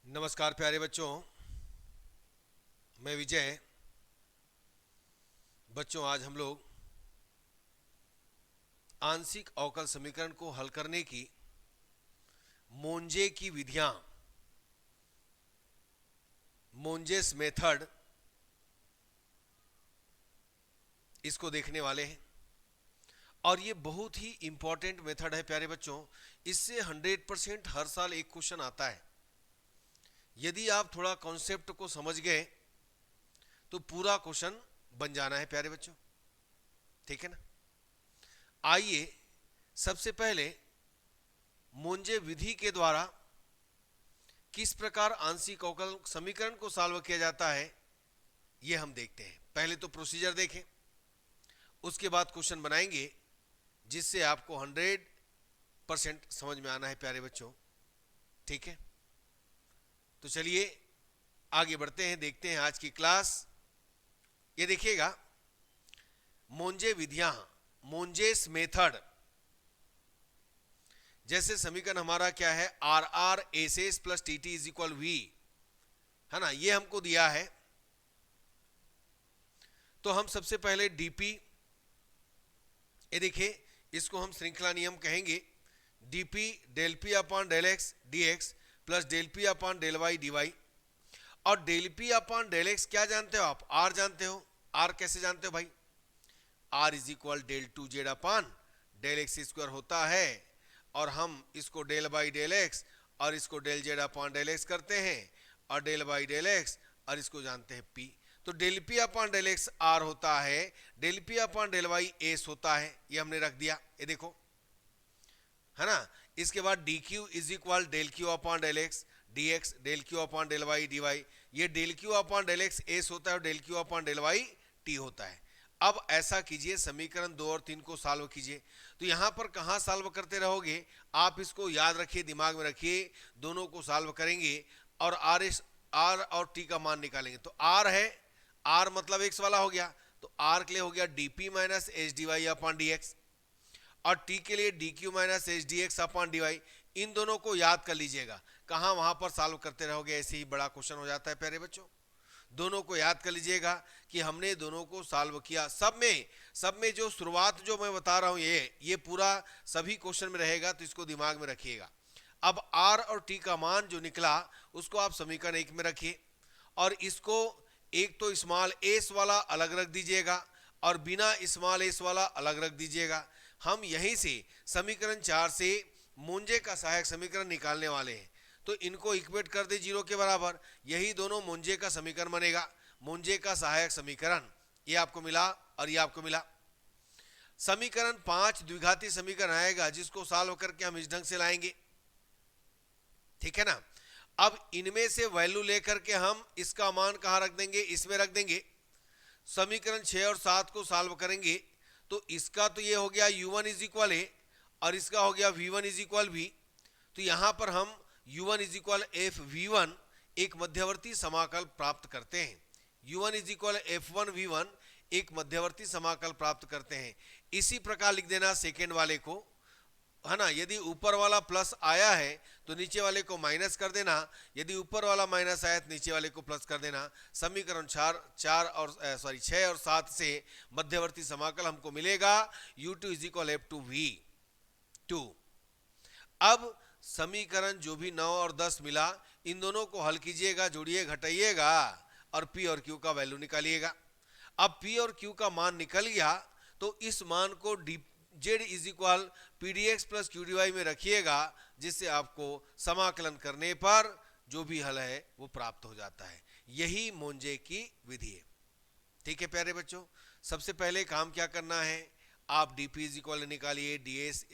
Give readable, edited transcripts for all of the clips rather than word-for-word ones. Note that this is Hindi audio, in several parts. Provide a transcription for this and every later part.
नमस्कार प्यारे बच्चों, मैं विजय। बच्चों, आज हम लोग आंशिक अवकल समीकरण को हल करने की मोंजे की विधियां, मोंजेस मेथड, इसको देखने वाले हैं। और ये बहुत ही इंपॉर्टेंट मेथड है प्यारे बच्चों। इससे 100% हर साल एक क्वेश्चन आता है। यदि आप थोड़ा कॉन्सेप्ट को समझ गए तो पूरा क्वेश्चन बन जाना है प्यारे बच्चों। ठीक है ना? आइए सबसे पहले मोंजे विधि के द्वारा किस प्रकार आंशिक अवकल समीकरण को सॉल्व किया जाता है ये हम देखते हैं। पहले तो प्रोसीजर देखें, उसके बाद क्वेश्चन बनाएंगे जिससे आपको 100% समझ में आना है प्यारे बच्चों। ठीक है, तो चलिए आगे बढ़ते हैं, देखते हैं आज की क्लास। ये देखिएगा, मोंजे विधियां, मोंजेस मेथड। जैसे समीकरण हमारा क्या है, R R S S plus T T is equal V, है ना, ये हमको दिया है। तो हम सबसे पहले डीपी, ये देखिए, इसको हम श्रृंखला नियम कहेंगे। D P del P upon del x D X plus del P upon del Y D Y. और del P upon del X क्या जानते हो आप? आर जानते हो। आर कैसे जानते हो भाई? R is equal del two Z upon del X square होता है। और हम इसको डेल बाई डेल एक्स और इसको del Z upon del X करते हैं, और डेल बाई डेल एक्स, और इसको जानते हैं पी। तो del P upon del X R होता है, del P upon del Y S होता है। ये हमने रख दिया, ये देखो, है ना। इसके बाद d Q is equal del Q upon del x D x, del Q upon del Y D y. ये del Q upon del x s होता है और del Q upon del y t होता है। अब ऐसा कीजिए, समीकरण 2 और 3 को सॉल्व कीजिए। तो यहां पर कहां सॉल्व करते रहोगे, आप इसको याद रखिए, दिमाग में रखिए। दोनों को सॉल्व करेंगे और आर और टी का मान निकालेंगे। तो आर है, आर मतलब एक्स वाला हो गया, तो आर के लिए हो गया dp minus H D Y upon D x, और टी के लिए d Q minus H D x upon D y. इन दोनों को याद कर लीजिएगा, कहां वहां पर सॉल्व करते रहोगे, ऐसे ही बड़ा क्वेश्चन हो जाता है प्यारे बच्चों। दोनों को याद कर लीजिएगा कि हमने दोनों को सॉल्व किया। सब में जो शुरुआत जो मैं बता रहा हूं, ये पूरा सभी क्वेश्चन में रहेगा, तो इसको दिमाग में रखिएगा। अब आर और टी का मान जो निकला उसको आप समीकरण 1 में रखिए, और इसको एक तो स्मॉल एस वाला अलग रख दीजिएगा और बिना स्मॉल एस वाला अलग रख दीजिएगा। हम यहीं से समीकरण 4 से मोंजे का सहायक समीकरण निकालने वाले हैं। तो इनको इक्वेट कर दे 0 के बराबर, यही दोनों मोंजे का समीकरण बनेगा। मोंजे का सहायक समीकरण ये आपको मिला और ये आपको मिला। समीकरण 5 द्विघाती समीकरण आएगा, जिसको सॉल्व करके हम इस ढंग से लाएंगे। ठीक है ना। अब इनमें से वैल्यू लेकर के हम इसका मान कहां रख देंगे, इसमें रख देंगे। समीकरण 6 और 7 को सॉल्व करेंगे तो इसका तो ये हो गया u1 इज इक्वल ए, और इसका हो गया v1 इज इक्वल v। तो यहां पर हम u1 is equal F v1 एक मध्यवर्ती समाकल प्राप्त करते हैं। u1 is equal f1 v1 एक मध्यवर्ती समाकल प्राप्त करते हैं। इसी प्रकार लिख देना सेकेंड वाले को, है ना। यदि ऊपर वाला प्लस आया है तो नीचे वाले को माइनस कर देना, यदि ऊपर वाला माइनस आया तो नीचे वाले को प्लस कर देना। समीकरण 6 और 7 से मध्यवर्ती समाकल हमको मिलेगा u2 is equal F two V two. अब समीकरण जो भी 9 और 10 मिला, इन दोनों को हल कीजिएगा, जोड़िए, घटाइएगा और p और q का वैल्यू निकालिएगा। अब p और q का मान निकल गया तो इस मान को Z is equal P D X plus Q D Y में रखिएगा, जिससे आपको समाकलन करने पर जो भी हल है वो प्राप्त हो जाता है। यही मोंजे की विधि है। ठीक है प्यारे बच्चों, सबसे पहले काम क्या करना है, आप डी पी इज इक्वल निकालिए, D S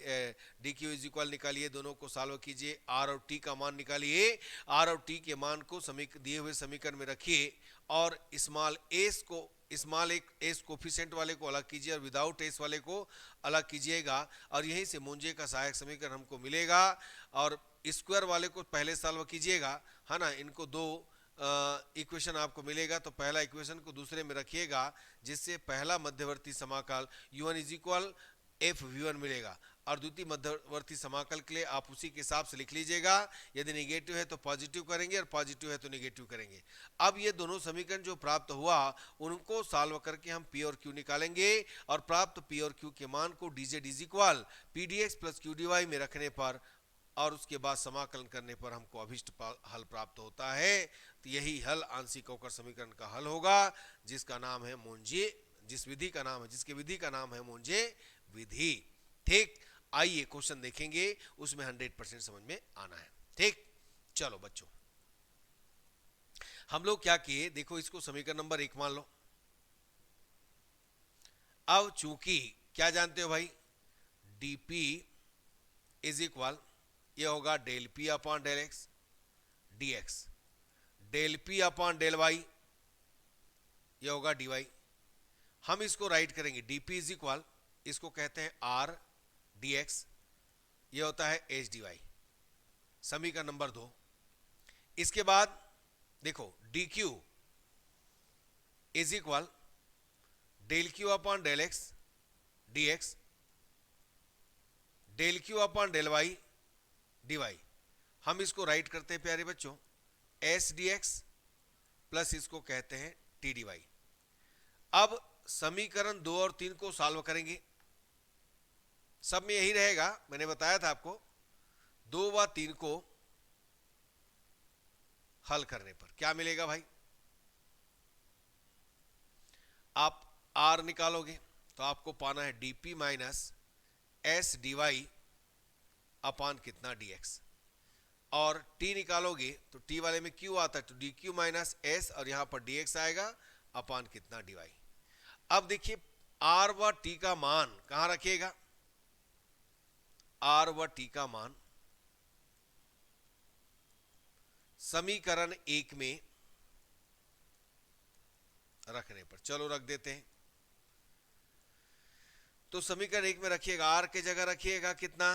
D Q is equal निकालिए, दोनों को सॉल्व कीजिए, आर और टी का मान निकालिए, आर और टी के मान को दिए हुए समीकरण में रखिए, और स्मॉल एक एस कोफिशिएंट वाले को अलग कीजिए और विदाउट एस वाले को अलग कीजिएगा, और यहीं से मोंजे का सहायक समीकरण हमको मिलेगा। और स्क्वायर वाले को पहले सॉल्व कीजिएगा, है ना। इनको दो इक्वेशन आपको मिलेगा, तो पहला इक्वेशन को दूसरे में रखिएगा, जिससे पहला मध्यवर्ती समाकल u1 is equal F v1 मिलेगा, और द्वितीय मध्यवर्ती समाकल के लिए आप उसी के हिसाब से लिख लीजिएगा। यदि नेगेटिव है तो पॉजिटिव करेंगे और पॉजिटिव है तो नेगेटिव करेंगे। अब ये दोनों समीकरण जो प्राप्त हुआ उनको सॉल्व करके हम पी और क्यू निकालेंगे और प्राप्त पी और क्यू के मान को dz is equal P D X plus Q D Y में रखने पर और उसके बाद समाकलन करने पर हमको अभिष्ट हल प्राप्त होता है। तो यही हल आंशिक अवकल समीकरण का हल होगा, जिसका नाम है मोंजे, जिसकी विधि का नाम है मोंजे विधि। ठीक, आइए क्वेश्चन देखेंगे, उसमें 100% समझ में आना है। ठीक, चलो बच्चों हम लोग क्या किए, देखो इसको समीकरण नंबर 1 मान लो। अब चूंकि क्या जानते हो भाई, dp इज इक्वल, ये होगा del P upon del x D x, del P upon del Y ये होगा डी वाई। हम इसको राइट करेंगे dp इज इक्वल, इसको कहते हैं r dx, ये होता है h dy, समीकरण नंबर 2। इसके बाद देखो dq is equal del Q upon del X dx, del Q upon del Y dy। हम इसको राइट करते हैं प्यारे बच्चों s dx प्लस इसको कहते हैं t dy। अब समीकरण 2 और 3 को सॉल्व करेंगे, सब में यही रहेगा, मैंने बताया था आपको। 2 व 3 को हल करने पर क्या मिलेगा भाई, आप r निकालोगे तो आपको पाना है dp माइनस s dy अपान कितना dx, और t निकालोगे तो t वाले में q आता है तो dq माइनस s और यहां पर dx आएगा अपान कितना dy। अब देखिए r व t का मान कहां रखिएगा, r व t का मान समीकरण 1 में रखने पर, चलो रख देते हैं। तो समीकरण 1 में रखिएगा, r के जगह रखिएगा कितना,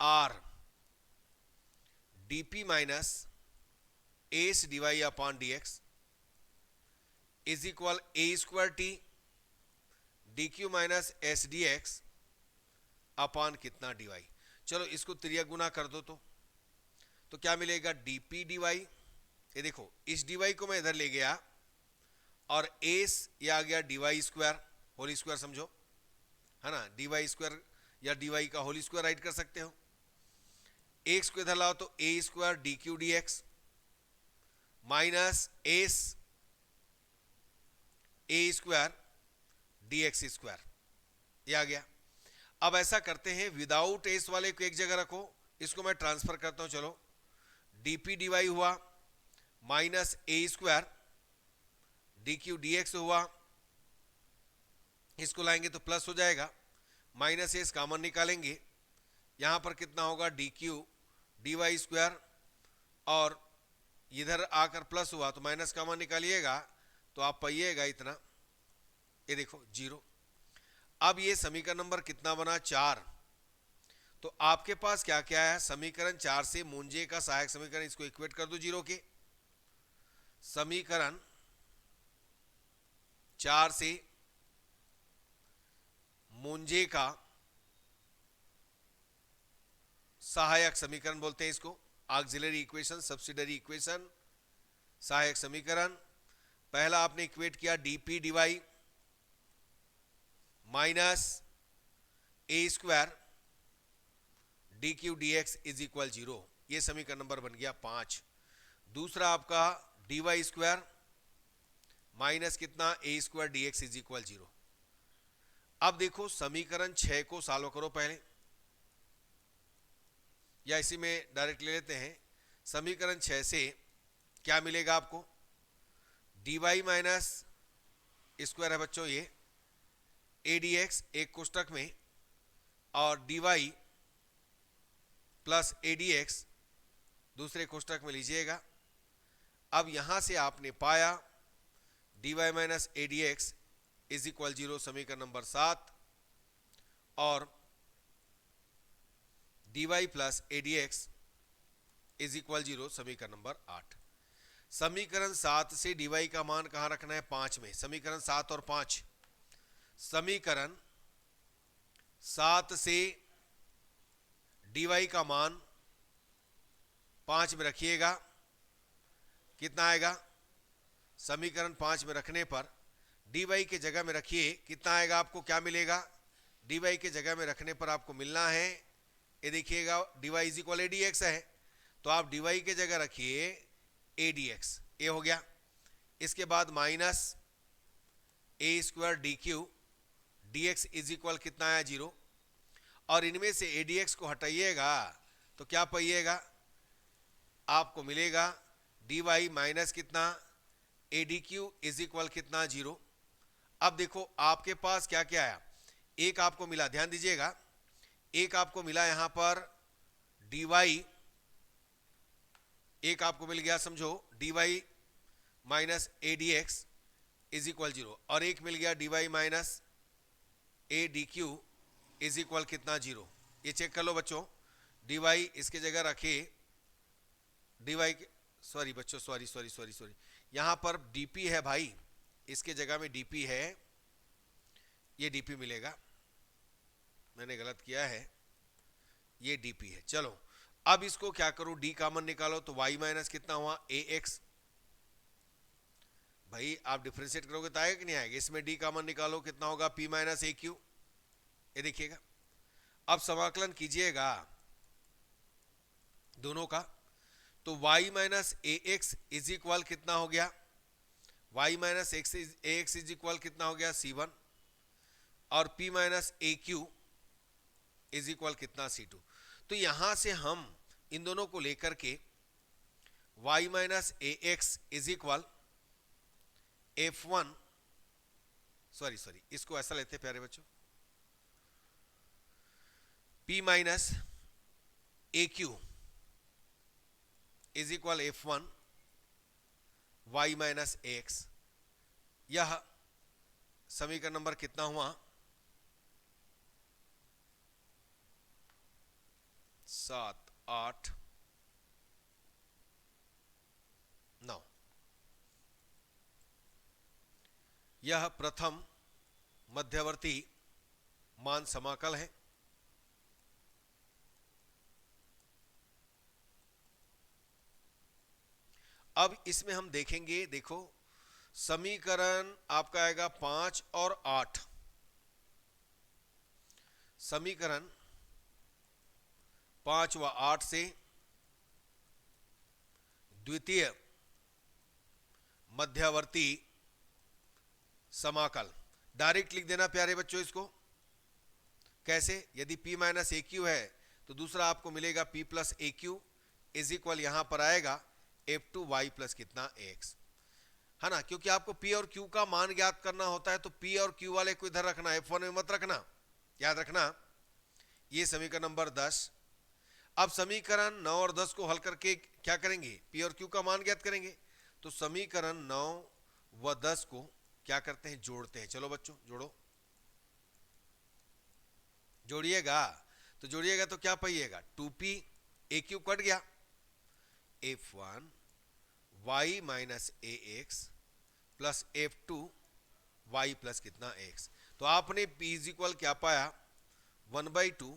r dp minus s d Y upon D x is equal a square t d Q minus s D x upon कितना डी वाई। चलो इसको त्रिया गुना कर दो तो क्या मिलेगा, dp dy। ये देखो इस dy को मैं इधर ले गया और एस ये आ गया dy स्क्वायर होल स्क्वायर, समझो है ना, dy स्क्वायर या dy का होल स्क्वायर राइट कर सकते हो। एक्स को इधर लाओ तो a square D Q D x minus s a square D x square, ये आ गया। अब ऐसा करते हैं, विदाउट एस वाले को एक जगह रखो, इसको मैं ट्रांसफर करता हूं। चलो डीपी डीवाई हुआ माइनस ए square D Q D x हुआ, इसको लाएंगे तो प्लस हो जाएगा, माइनस एस कॉमन निकालेंगे, यहां पर कितना होगा D Q D Y square, और इधर आकर प्लस हुआ तो माइनस कॉमन निकालिएगा तो आप पाइएगा इतना, ये देखो 0। अब ये समीकरण नंबर कितना बना, 4। तो आपके पास क्या क्या है, समीकरण 4 से मोंजे का सहायक समीकरण, इसको इक्वेट कर दो 0 के, समीकरण 4 से मोंजे का सहायक समीकरण बोलते हैं इसको, ऑक्सिलरी इक्वेशन, सब्सिडरी इक्वेशन, सहायक समीकरण। पहला आपने इक्वेट किया DP DY minus A square D Q D x is equal 0, ये समीकरण नंबर बन गया 5। दूसरा आपका डी वाई स्क्वायर माइनस कितना a square D x is equal 0। अब देखो समीकरण 6 को सॉल्व करो पहले, या इसी में डायरेक्ट ले लेते हैं। समीकरण 6 से क्या मिलेगा आपको, डी वाई माइनस स्क्वायर है बच्चों ये ए डी एक्स एक कोष्टक में, और D Y plus A D X दूसरे कोष्टक में लीजिएगा। अब यहां से आपने पाया D Y minus A D x is equal 0, समीकरण नंबर 7, और D Y plus A D x is equal 0, समीकरण नंबर 8। समीकरण 7 से डी वाई का मान कहां रखना है, 5 में। समीकरण 7 और 5, समीकरण 7 से dy का मान 5 में रखिएगा, कितना आएगा? समीकरण 5 में रखने पर dy के जगह में रखिए, कितना आएगा? आपको क्या मिलेगा? dy के जगह में रखने पर आपको मिलना है, ये देखिएगा dy is equal A D x है, तो आप dy के जगह रखिए ए डी एक्स, ये हो गया। इसके बाद minus A square D Q D x is equal कितना आया? 0। और इनमें से ए डी एक्स को हटाइएगा तो क्या पाइएगा? आपको मिलेगा डी वाई माइनस कितना? ए डी क्यू इज इक्वल कितना? 0। अब देखो आपके पास क्या क्या आया, एक आपको मिला, ध्यान दीजिएगा, एक आपको मिला यहां पर डी वाई, एक आपको मिल गया समझो D Y minus A D x is equal 0, और एक मिल गया D Y minus A D Q is equal कितना? 0। ये चेक कर लो बच्चों, डी वाई इसके जगह रखे, डी वाई, सॉरी बच्चों, सॉरी, यहां पर डीपी है भाई, इसके जगह में डीपी है, ये डीपी मिलेगा, मैंने गलत किया है, ये डीपी है। चलो अब इसको क्या करूं, डी कॉमन निकालो, तो y माइनस कितना हुआ? ए एक्स। भाई आप डिफरेंशिएट करोगे तो आएगा कि नहीं आएगा? इसमें डी कॉमन निकालो, कितना होगा? p माइनस ए क्यू। ये देखिएगा, अब समाकलन कीजिएगा दोनों का, तो y minus a x is equal कितना हो गया? y minus a x is equal कितना हो गया? c1, और p minus A Q is equal कितना? c2। तो यहां से हम इन दोनों को लेकर के y minus a x is equal f1, sorry, इसको ऐसा लेते प्यारे बच्चों, p minus A Q is equal f1 y minus a x. यह समीकरण नंबर कितना हुआ? 7, 8, 9। यह प्रथम मध्यवर्ती मान समाकल है। अब इसमें हम देखेंगे, देखो समीकरण आपका आएगा 5 और 8, समीकरण 5 व 8 से द्वितीय मध्यवर्ती समाकल डायरेक्ट लिख देना प्यारे बच्चों। इसको कैसे? यदि p माइनस ए क्यू है तो दूसरा आपको मिलेगा p plus A Q is equal, यहां पर आएगा f2 y प्लस कितना? x, है ना, क्योंकि आपको p और q का मान ज्ञात करना होता है, तो p और q वाले को इधर रखना, f1 में मत रखना, याद रखना। ये समीकरण नंबर 10। अब समीकरण 9 और 10 को हल करके क्या करेंगे? p और q का मान ज्ञात करेंगे। तो समीकरण 9 व 10 को क्या करते हैं? जोड़ते हैं। चलो बच्चों जोड़ो, जोड़िएगा, तो जोड़िएगा तो क्या पाइएगा? 2p ए क्यू कट गया, f1 y minus a x plus f2 y plus कितना? x। तो आपने p इज इक्वल क्या पाया? 1/2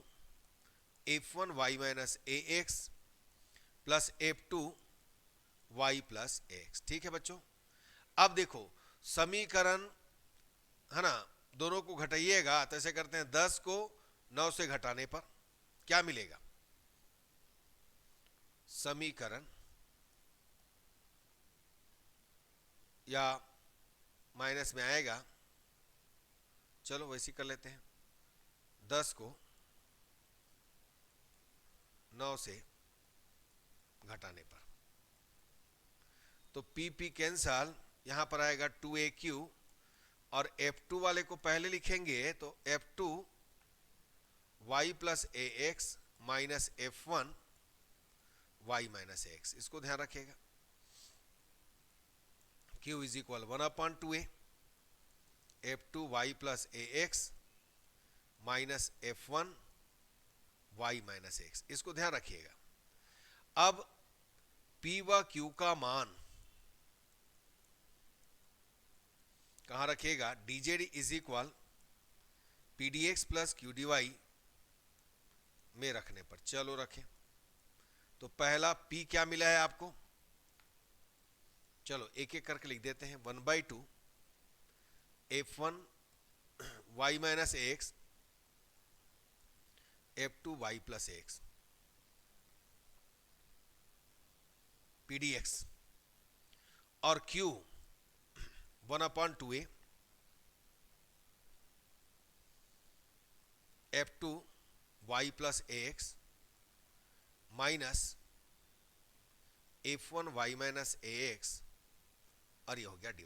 f1 y minus a x plus f2 y plus x। ठीक है बच्चों, अब देखो समीकरण, है ना, दोनों को घटाइएगा, तो ऐसे करते हैं 10 को 9 से घटाने पर क्या मिलेगा? समीकरण या माइनस में आएगा, चलो वैसे कर लेते हैं, 10 को 9 से घटाने पर, तो p कैंसल, यहां पर आएगा 2aq, और f2 वाले को पहले लिखेंगे तो f2 y plus a x minus f1 y minus x, इसको ध्यान रखिएगा। q is equal 1/2a f2 y plus a x minus f1 y minus x, इसको ध्यान रखिएगा। अब p व q का मान कहां रखिएगा? dz is equal P D X plus Q D Y में रखने पर। चलो रखें। तो पहला P क्या मिला है आपको, चलो एक एक करके लिख देते हैं। 1/2 F1 y minus x F2 y plus x PDX, और Q 1/2a F2 y प्लस ax minus F1 y minus ax, और ये हो गया dy।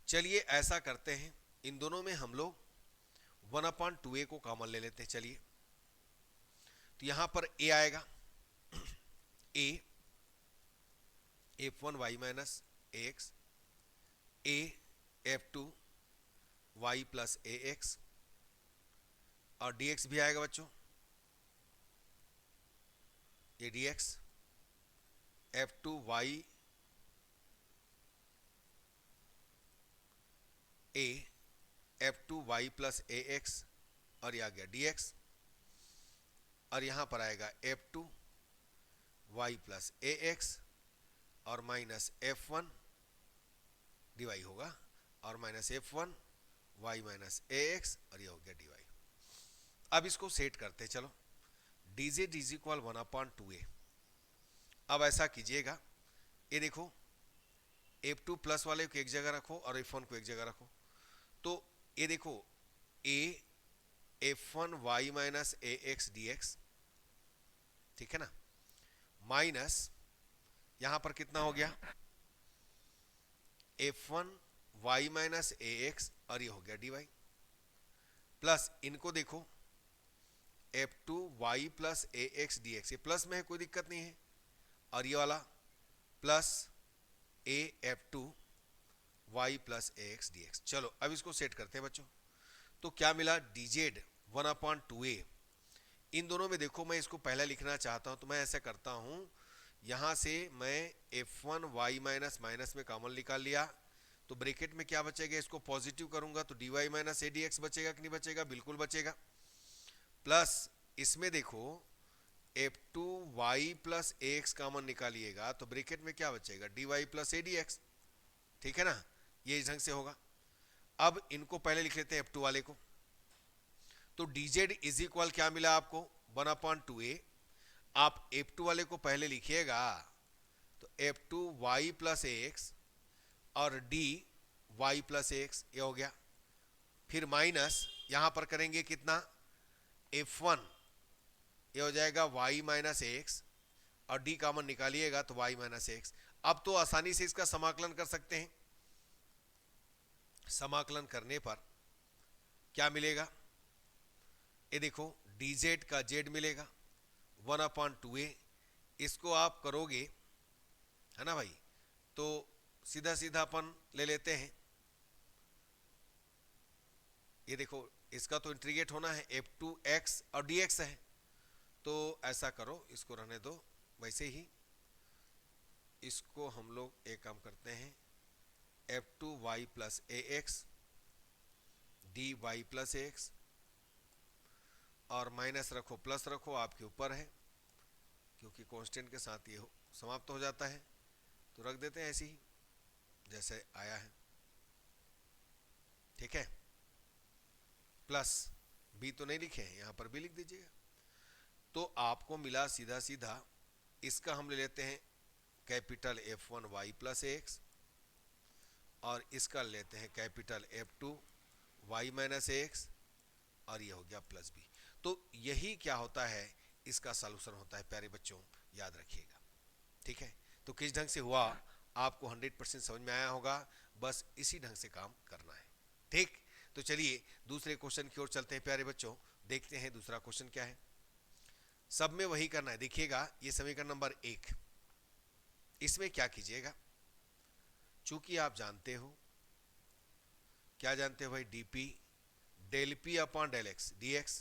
चलिए ऐसा करते हैं, इन दोनों में हम लोग 1/2a को कॉमन ले लेते हैं। चलिए, तो यहां पर a आएगा, a F1 y minus ax a F2 y प्लस ax, और dx भी आएगा बच्चों, ये dx F2 y a F2 y प्लस ax, और ये आ गया dx, और यहां पर आएगा F2 y प्लस ax और माइनस F1 dy होगा, और minus F1 y minus ax, और ये हो गया dy। अब इसको सेट करते हैं। चलो, dz इज इक्वल 1/2a। अब ऐसा कीजिएगा, ये देखो F2 प्लस वाले को एक जगह रखो और F1 को एक जगह रखो। तो ये देखो a F1 y minus ax dx, ठीक है ना, माइनस यहां पर कितना हो गया F1 y माइनस ax, और ये हो गया dy, प्लस इनको देखो F2 y प्लस ax dx, ये प्लस में है कोई दिक्कत नहीं है, और ये वाला प्लस a F2 y प्लस ax dx। चलो अब इसको सेट करते हैं बच्चों। तो क्या मिला, dz 1/2a। इन दोनों में देखो, मैं इसको पहले लिखना चाहता हूं, तो मैं ऐसा करता हूं, यहां से मैं F1 y माइनस माइनस में कॉमन निकाल लिया, तो ब्रैकेट में क्या बचेगा, इसको पॉजिटिव करूंगा तो dy माइनस ए dx बचेगा कि नहीं बचेगा, बिल्कुल बचेगा। प्लस इसमें देखो F2 y प्लस ax कॉमन निकालिएगा तो ब्रैकेट में क्या बचेगा, dy प्लस ए dx, ठीक है ना, ये इस ढंग से होगा। अब इनको पहले लिख लेते हैं F2 वाले को। तो dz इज इक्वल क्या मिला आपको, 1/2a। आप F2 वाले को पहले लिखिएगा, तो F2 y प्लस ax और dy प्लस ax, ये हो गया। फिर माइनस यहां पर करेंगे कितना, F1 ये हो जाएगा y माइनस ax, और d कॉमन निकालिएगा तो y माइनस ax। अब तो आसानी से इसका समाकलन कर सकते हैं। समाकलन करने पर क्या मिलेगा, ये देखो dz का z मिलेगा 1/2a। इसको आप करोगे, है ना भाई, तो सीधा सीधा अपन ले लेते हैं। ये देखो इसका तो इंटीग्रेट होना है, F2x और dx है, तो ऐसा करो, इसको रहने दो वैसे ही। इसको हम लोग एक काम करते हैं, F2 y प्लस ax dy प्लस ax, और माइनस रखो प्लस रखो, आपके ऊपर है, क्योंकि कांस्टेंट के साथ ये समाप्त हो जाता है, तो रख देते हैं ऐसे ही जैसे आया है, ठीक है। प्लस b तो नहीं लिखे हैं, यहां पर भी लिख दीजिएगा। तो आपको मिला सीधा सीधा, इसका हम ले लेते हैं कैपिटल F1 y प्लस ax, और इसका लेते हैं capital F2 y minus ax, और ये हो गया प्लस b। तो यही क्या होता है, इसका सॉल्यूशन होता है प्यारे बच्चों, याद रखिएगा, ठीक है। तो किस ढंग से हुआ आपको 100% समझ में आया होगा, बस इसी ढंग से काम करना है, ठीक। तो चलिए दूसरे क्वेश्चन की ओर चलते हैं प्यारे बच्चों, देखते हैं दूसरा क्वेश्चन क्या है। सब में वही करना है, देखिएगा ये समीकरण नंबर 1, इसमें क्या कीजिएगा, चूंकि आप जानते हो, क्या जानते हो भाई, dp del p upon del x dx,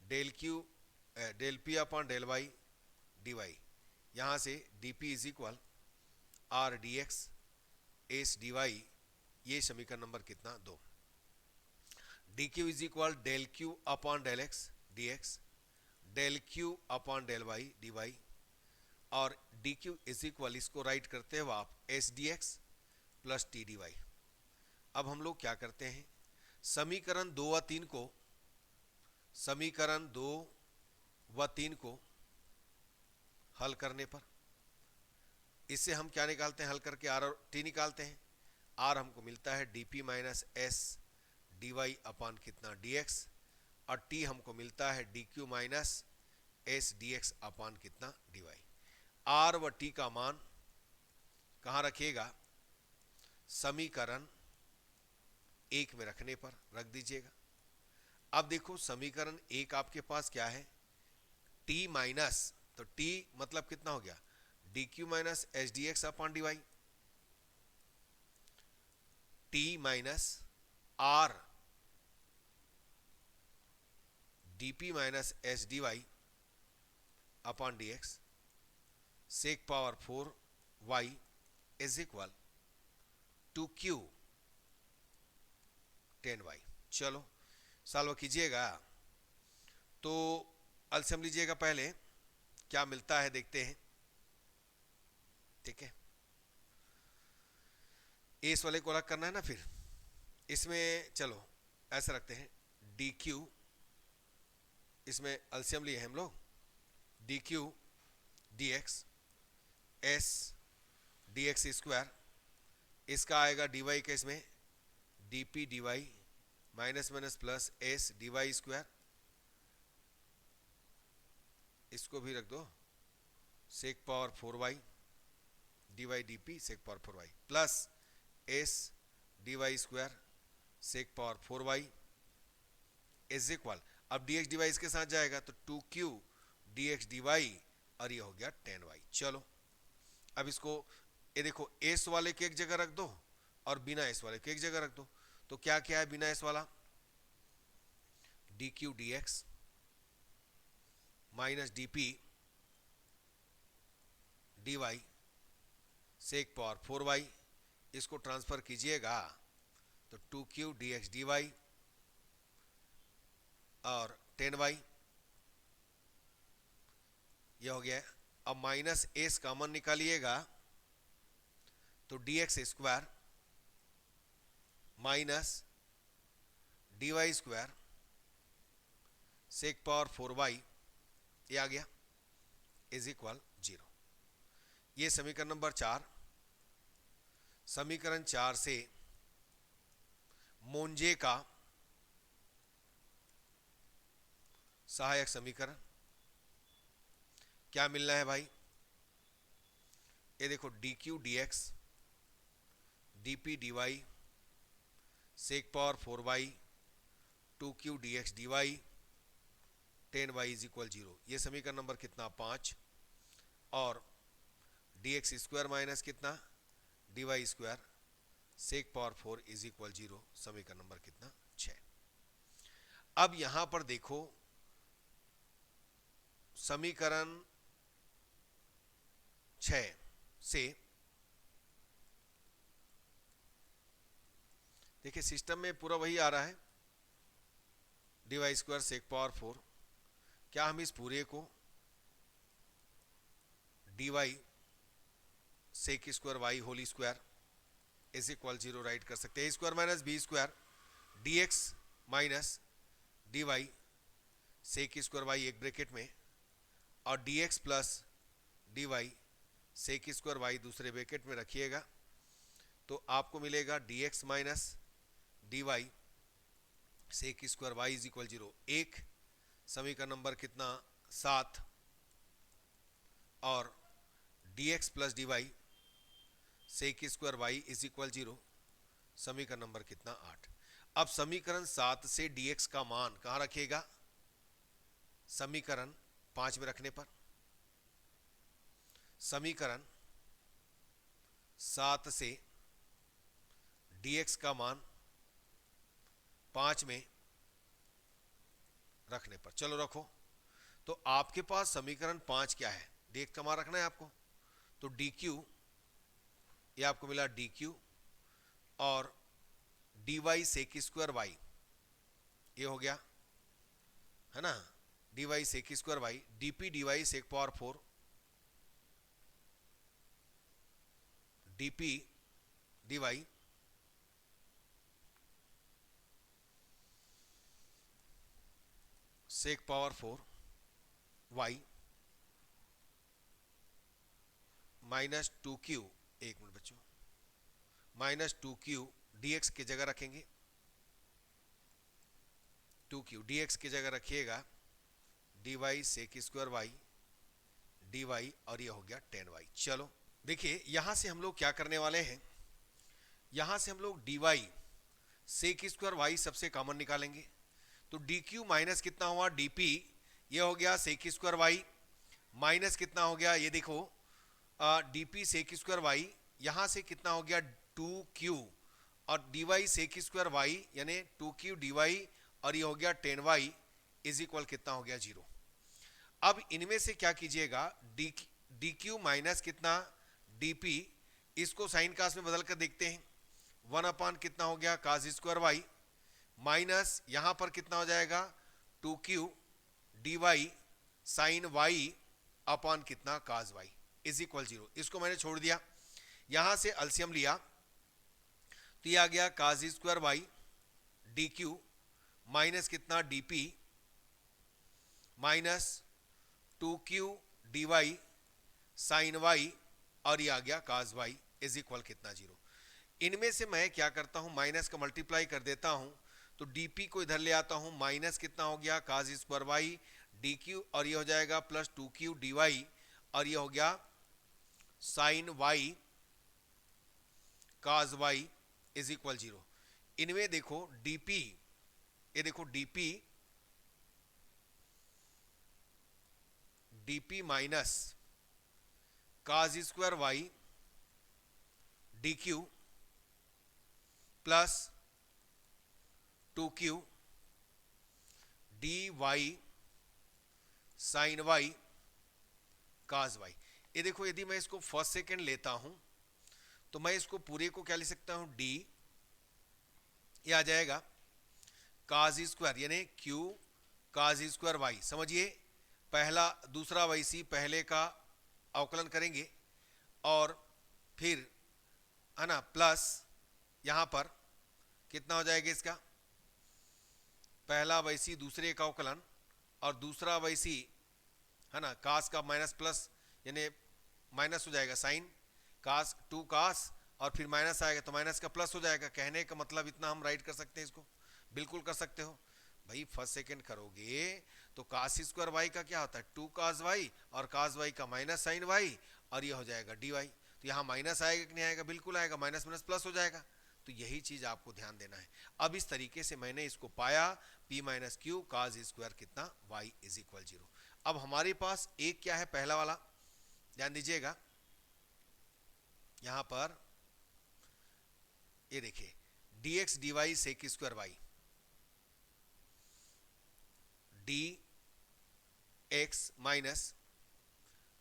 del q del p upon del y dy, यहां से dp is equal r dx s dy, ये समीकरण नंबर कितना, 2। D Q is equal del Q upon del x D x, del Q upon del Y D Y, और डी क्यू इज इक्वल, इसको राइट करते हो आप S D X plus T D Y. अब हम लोग क्या करते हैं, समीकरण 2 व 3 को, समीकरण 2 व 3 को हल करने पर इससे हम क्या निकालते हैं, हल करके आर और टी निकालते हैं। आर हमको मिलता है d P minus s d y upon कितना डी एक्स, और टी हमको मिलता है d Q minus s D x upon कितना डी वाई। आर व टी का मान कहाँ रखिएगा, समीकरण 1 में रखने पर रख दीजिएगा। अब देखो समीकरण 1 आपके पास क्या है, t माइनस, तो t मतलब कितना हो गया, D Q minus H D x upon D Y, T minus R D P minus H D Y upon D X sec power 4 Y is equal to Q 10 Y. चलो सॉल्व कीजिएगा, तो एलसीएम लीजिएगा, पहले क्या मिलता है देखते हैं, ठीक है। इस वाले को अलग करना है ना, फिर इसमें चलो ऐसा रखते हैं डी क्यू, इसमें एलसीएम लिए हैं हम लोग, d Q D x s D x square, इसका आएगा डी वाई के इसमें d P D Y minus minus plus s d Y square, इसको भी रख दो sec power 4 y D y d p sec power 4 y plus s d Y square sec power 4 Y is equal, अब डी एक्स डी वाई इसके साथ जाएगा तो 2 Q D x D Y, और ये हो गया 10 वाई। चलो अब इसको, ये देखो एस वाले के एक जगह रख दो और बिना एस वाले के एक जगह रख दो, तो क्या क्या है बिना एस वाला, D Q D x minus D P D Y sec power 4 Y, इसको ट्रांसफर कीजिएगा तो 2 Q D x D Y और 10 वाई, यह हो गया। अब माइनस एस कॉमन निकालिएगा तो D x square minus D Y square sec power 4 Y, ये आ गया इज इक्वल 0। ये समीकरण नंबर 4। समीकरण 4 से मोंजे का सहायक समीकरण क्या मिलना है भाई, ये देखो D Q D x D P D Y sec power 4 Y 2 Q D x D Y 10 Y is equal 0। ये समीकरण नंबर कितना 5, और डी एक्स स्क्वायर माइनस कितना D Y square sec power 4 is equal 0, समीकरण नंबर कितना 6। अब यहां पर देखो समीकरण 6 से देखिए सिस्टम में पूरा वही आ रहा है, D Y square sec power 4, क्या हम इस पूरे को D Y sec square Y whole square is equal 0 write कर सकते हैं। Square minus B square D x minus D Y sec square Y एक ब्रैकेट में, और D X plus D Y sec square Y दूसरे ब्रैकेट में रखिएगा, तो आपको मिलेगा D x minus D Y sec square Y is equal 0। एक समीकरण नंबर कितना 7, और D X plus D Y sec square Y is equal 0, समीकरण नंबर कितना 8। अब समीकरण 7 से डी एक्स का मान कहाँ रखिएगा, समीकरण 5 में रखने पर, समीकरण 7 से डी एक्स का मान 5 में रखने पर, चलो रखो, तो आपके पास समीकरण 5 क्या है, डी एक्स का मान रखना है आपको, तो डी क्यू, ये आपको मिला डी क्यू, और D Y sec square Y ये हो गया, है ना, D Y sec square Y, DP D Y sec power 4, DP D Y sec power 4 Y minus 2q, एक मिनट बच्चों, माइनस 2q dx की जगह रखेंगे, 2q dx की जगह रखिएगा dy sec square Y dy, और ये हो गया 10y। चलो देखिए यहां से हम लोग क्या करने वाले हैं, यहां से हम लोग dy सेक स्क्वायर वाई सबसे कॉमन निकालेंगे, तो dq माइनस कितना हुआ dp, ये हो गया सेक स्क्वायर वाई, माइनस कितना हो गया, ये देखो dp सेक स्क्वायर वाई, यहां से कितना हो गया 2q, और dy सेक स्क्वायर वाई यानी 2q dy, और ये हो गया 10y इज इक्वल कितना हो गया 0। अब इनमें से क्या कीजिएगा, dq माइनस कितना dp, इसको साइन कास में बदल कर देखते हैं, 1 अपान कितना हो गया कास स्क्वायर वाई, माइनस यहां पर कितना हो जाएगा 2q dy sine Y upon कितना कास वाई इज इक्वल 0। इसको मैंने छोड़ दिया, यहां से एलसीएम लिया तो ये आ गया cos square Y dq minus कितना dp minus 2q dy sine Y, और ये आ गया कास वाई इज इक्वल कितना 0। इनमें से मैं क्या करता हूं, माइनस का मल्टीप्लाई कर देता हूं, तो dp को इधर ले आता हूं, माइनस कितना हो गया कास स्क्वायर वाई dq, और ये हो जाएगा प्लस 2q dy, और ये हो गया sine y cos y is equal 0। इनमें देखो dp, ये देखो dp माइनस कास स्क्वायर वाई dq प्लस 2q dy sine y cos y. ये देखो यदि मैं इसको फर्स्ट सेकेंड लेता हूं तो मैं इसको पूरे को क्या लिख सकता हूं d, ये आ जाएगा कास स्क्वायर यानी q कास स्क्वायर वाई, समझिए पहला दूसरा वैसी पहले का अवकलन करेंगे, और फिर है ना प्लस यहां पर कितना हो जाएगा इसका, पहला वैसी दूसरे का अवकलन, और दूसरा वैसी है ना कास का माइनस प्लस यानी माइनस हो जाएगा साइन कास 2 कास, और फिर माइनस आएगा तो माइनस का प्लस हो जाएगा। कहने का मतलब इतना हम राइट कर सकते हैं, इसको बिल्कुल कर सकते हो भाई। फर्स्ट सेकेंड करोगे तो कास स्क्वायर वाई का क्या होता है 2 कास वाई, और कास वाई का माइनस साइन वाई, और ये हो जाएगा डी वाई। तो यहाँ माइनस आएगा कि नहीं आएगा, बिल्कुल आएगा, माइनस माइनस प्लस हो जाएगा। तो यही चीज आपको ध्यान देना है। अब इस तरीके से मैंने इसको पाया p minus Q cos square कितना y इज इक्वल 0। अब हमारे पास एक क्या है, पहला वाला ध्यान दीजिएगा, यहां पर ये देखिए dx dy sec square y, dx minus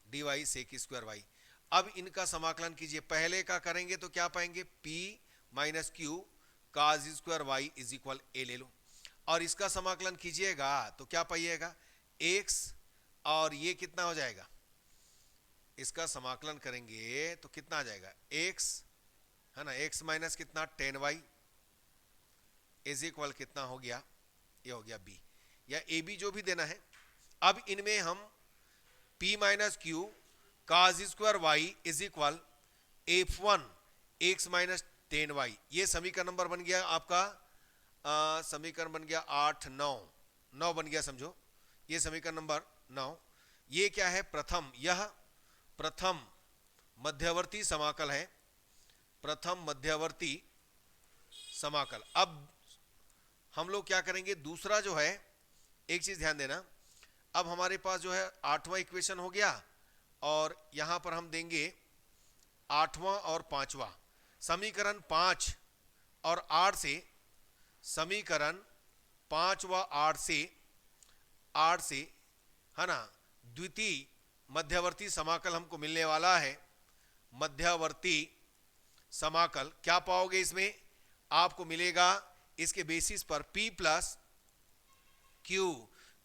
dy sec square y। अब इनका समाकलन कीजिए, पहले का करेंगे तो क्या पाएंगे p minus Q cos square y is equal a ले लो, और इसका समाकलन कीजिएगा तो क्या पाइएगा x, और ये कितना हो जाएगा, इसका समाकलन करेंगे तो कितना आ जाएगा x है ना, x माइनस कितना 10y इज इक्वल कितना हो गया, ये हो गया b या ab जो भी देना है। अब इनमें हम p minus Q cos square y is equal f1 x minus 10y, ये समीकरण नंबर बन गया आपका, समीकरण बन गया 8 9 बन गया, समझो ये समीकरण नंबर 9। ये क्या है प्रथम, यह प्रथम मध्यवर्ती समाकल है, प्रथम मध्यवर्ती समाकल। अब हम लोग क्या करेंगे, दूसरा जो है एक चीज ध्यान देना, अब हमारे पास जो है 8वां इक्वेशन हो गया, और यहां पर हम देंगे 8वां और 5वां समीकरण 5 और 8 से, समीकरण 5 व 8 से है ना द्वितीय मध्यवर्ती समाकल हमको मिलने वाला है। मध्यवर्ती समाकल क्या पाओगे इसमें, आपको मिलेगा इसके बेसिस पर p plus Q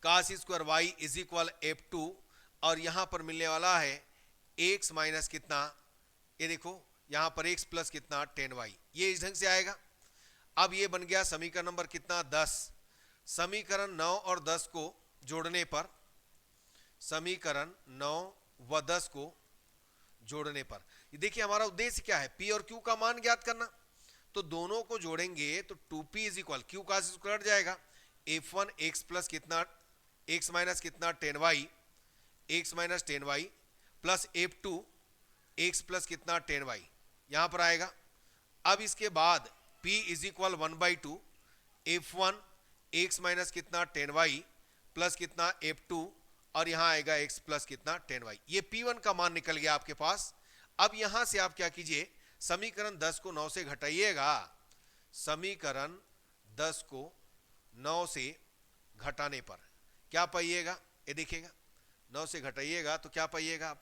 cos square Y is equal F2, और यहां पर मिलने वाला है x माइनस कितना, ये देखो यहां पर x प्लस कितना 10y, ये इस ढंग से आएगा। अब ये बन गया समीकरण नंबर कितना 10। समीकरण 9 और 10 को जोड़ने पर, समीकरण 9 व 10 को जोड़ने पर, ये देखिए हमारा उद्देश्य क्या है, P और Q का मान ज्ञात करना। तो दोनों को जोड़ेंगे तो 2P इज इक्वल Q का स्क्वायर हट जाएगा, F1 x प्लस कितना x माइनस कितना 10y, x minus 10y plus F2 x plus कितना 10y यहां पर आएगा। अब इसके बाद P is equal 1/2 F1 x minus कितना 10y प्लस कितना F2, और यहां आएगा x प्लस कितना 10y। ये P1 का मान निकल गया आपके पास। अब यहां से आप क्या कीजिए, समीकरण 10 को 9 से घटाइएगा, समीकरण 10 को 9 से घटाने पर क्या पाइएगा, ये देखिएगा 9 से घटाइएगा तो क्या पाइएगा,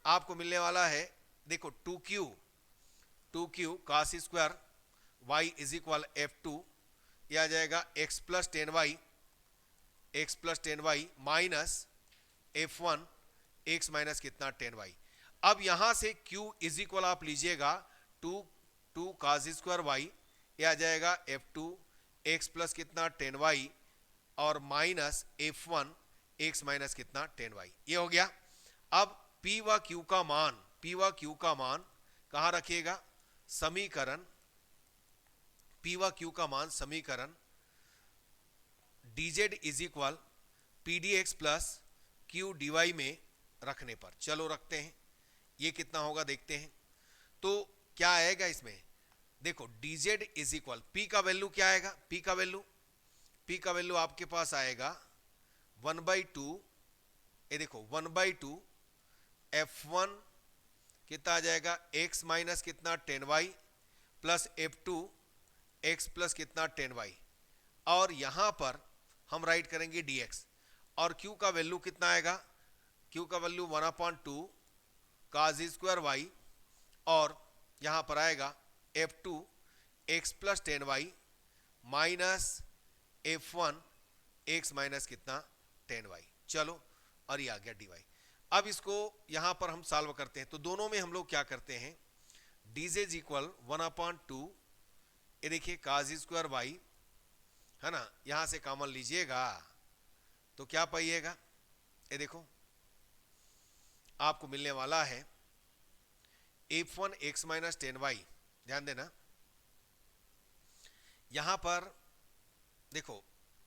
आपको मिलने वाला है देखो 2Q cos square y is equal F2, यह आ जाएगा x plus 10y minus F1 x minus कितना 10y। अब यहां से Q इज इक्वल आप लीजिएगा 2 cos स्क्वायर y, यह आ जाएगा F2 x प्लस कितना 10y और माइनस F1 x माइनस कितना 10y, ये हो गया। अब P व Q का मान कहां रखिएगा, समीकरण P व Q का मान समीकरण dz is equal pdx plus q dy में रखने पर, चलो रखते हैं, ये कितना होगा देखते हैं। तो क्या आएगा इसमें, देखो dz इज इक्वल p का वैल्यू क्या आएगा, p का वैल्यू आपके पास आएगा 1/2, ये देखो 1/2 F1 कितना आ जाएगा x माइनस कितना 10y plus F2 x plus कितना 10y, और यहां पर हम राइट करेंगे dx, और q का वैल्यू कितना आएगा, q का वैल्यू 1/2 cos स्क्वायर y, और यहां पर आएगा F2 x plus 10y minus F1 x minus कितना 10y, चलो और ये आ गया dy। अब इसको यहां पर हम सॉल्व करते हैं, तो दोनों में हम लोग क्या करते हैं, dz इज इक्वल 1/2, ये देखिए cos स्क्वायर y है ना, यहां से कॉमन लीजिएगा तो क्या पाइएगा, ये देखो आपको मिलने वाला है F1 x माइनस 10y, ध्यान देना यहां पर देखो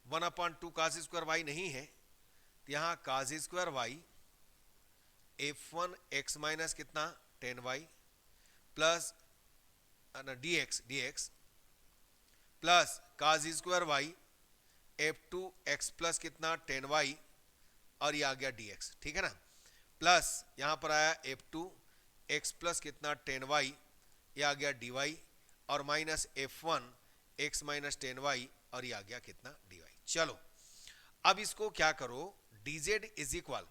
1/2 cos स्क्वायर y नहीं है, तो यहां cos square y F1 x minus कितना 10y plus dx plus cos square y F2 x plus कितना 10y, और ये आ गया dx, ठीक है ना, प्लस यहां पर आया F2 x प्लस कितना 10y, ये आ गया dy, और minus F1 x minus 10y, और ये आ गया कितना dy। चलो अब इसको क्या करो, dz इज इक्वल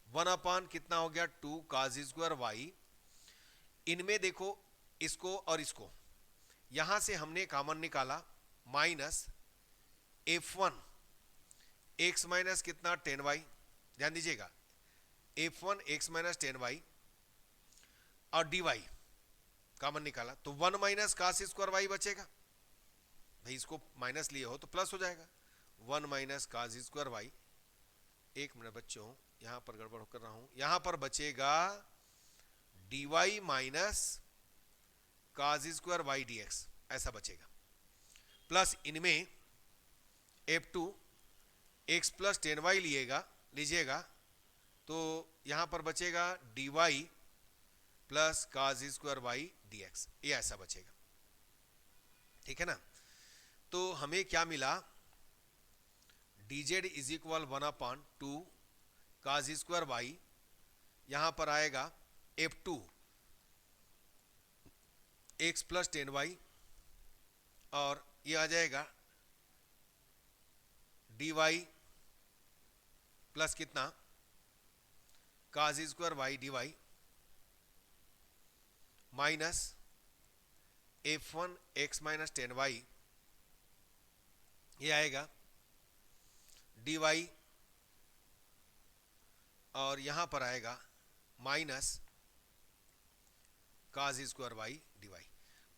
1 कितना हो गया 2 cos स्क्वायर y, इनमें देखो इसको और इसको यहां से हमने कॉमन निकाला, माइनस F1 x माइनस कितना 10y, ध्यान दीजिएगा F1 x माइनस 10y और dy कॉमन निकाला, तो 1 माइनस cos स्क्वायर y बचेगा, भाई इसको माइनस लिए हो तो प्लस हो जाएगा, 1 माइनस cos स्क्वायर y, एक मिनट बच्चों यहां पर गड़बड़ कर रहा हूं, यहां पर बचेगा dy minus cos square y dx, ऐसा बचेगा, प्लस इनमें F2 x प्लस 10y लीजिएगा तो यहां पर बचेगा dy plus cos square y dx, ये ऐसा बचेगा, ठीक है ना। तो हमें क्या मिला, dz is equal 1/2 cos square y, यहां पर आएगा F2 x प्लस 10y, और ये आ जाएगा dy प्लस कितना cos square y dy minus F1 x minus 10y, ये आएगा डी वाई और यहां पर आएगा minus cos square Y D Y.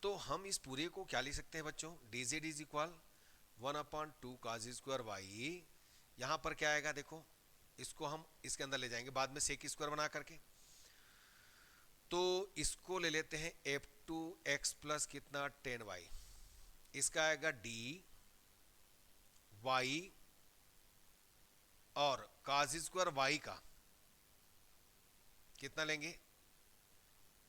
तो हम इस पूरे को क्या लिख सकते हैं बच्चों, D Z is equal 1/2 cos square Y. यहां पर क्या आएगा देखो, इसको हम इसके अंदर ले जाएंगे बाद में सेक स्क्वायर बना करके। तो इसको ले लेते हैं f2x प्लस कितना 10y, इसका आएगा डी वाई और काज स्क्वायर वाई का कितना लेंगे,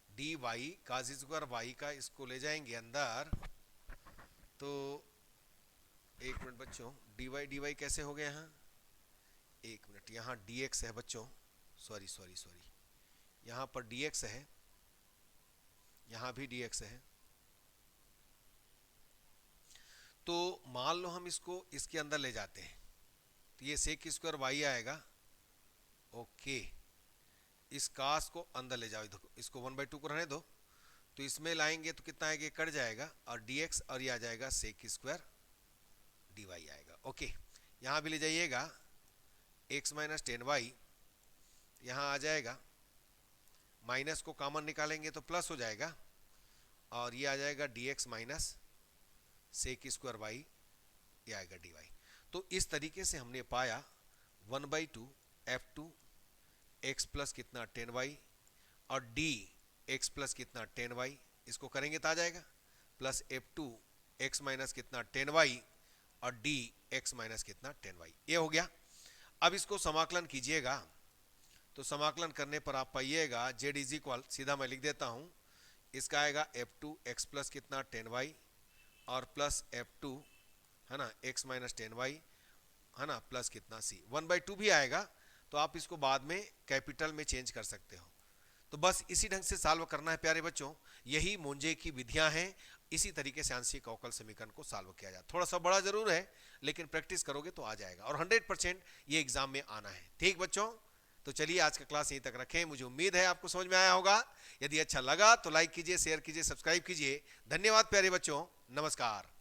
डी वाई काज स्क्वायर वाई का, इसको ले जाएंगे अंदर। तो एक मिनट बच्चों, डी वाई कैसे हो गया यहाँ, एक मिनट, यहाँ dx है बच्चों, सॉरी सॉरी सॉरी, यहाँ पर dx है, यहाँ भी dx है। तो मान लो हम इसको इसके अंदर ले जाते हैं तो ये सेक स्क्वायर वाई आएगा, ओके। इस कास को अंदर ले जाओ, इसको 1/2 को रहने दो, तो इसमें लाएंगे तो कितना आएगा, कट जाएगा और dx और ये आ जाएगा सेक स्क्वायर dy आएगा, ओके। यहाँ भी ले जाइएगा x माइनस 10y, यहाँ आ जाएगा, माइनस को कॉमन निकालेंगे तो प्लस हो जाएगा और ये आ जाएगा dx minus sec square y, ये आएगा dy। तो इस तरीके से हमने पाया 1/2 f2 x प्लस कितना 10y और d x प्लस कितना 10y, इसको करेंगे तो आ जाएगा प्लस f2 x माइनस कितना 10y और d x माइनस कितना 10y, ये हो गया। अब इसको समाकलन कीजिएगा तो समाकलन करने पर आप पाइएगा z इज इक्वल, सीधा मैं लिख देता हूं, इसका आएगा f2 x प्लस कितना 10y और प्लस f2 है ना x माइनस 10y है ना प्लस कितना c, 1/2 भी आएगा तो आप इसको बाद में कैपिटल में चेंज कर सकते हो। तो बस इसी ढंग से सॉल्व करना है प्यारे बच्चों, यही मोंजे की विधियां हैं, इसी तरीके से आंशिक अवकल समीकरण को सॉल्व किया जाए। थोड़ा सा बड़ा जरूर है लेकिन प्रैक्टिस करोगे तो आ जाएगा और 100% ये एग्जाम में आना है, ठीक बच्चों। तो चलिए आज का क्लास यहीं तक रखें, मुझे उम्मीद है आपको समझ में आया होगा। यदि अच्छा लगा तो लाइक कीजिए, शेयर कीजिए, सब्सक्राइब कीजिए। धन्यवाद प्यारे बच्चों, नमस्कार।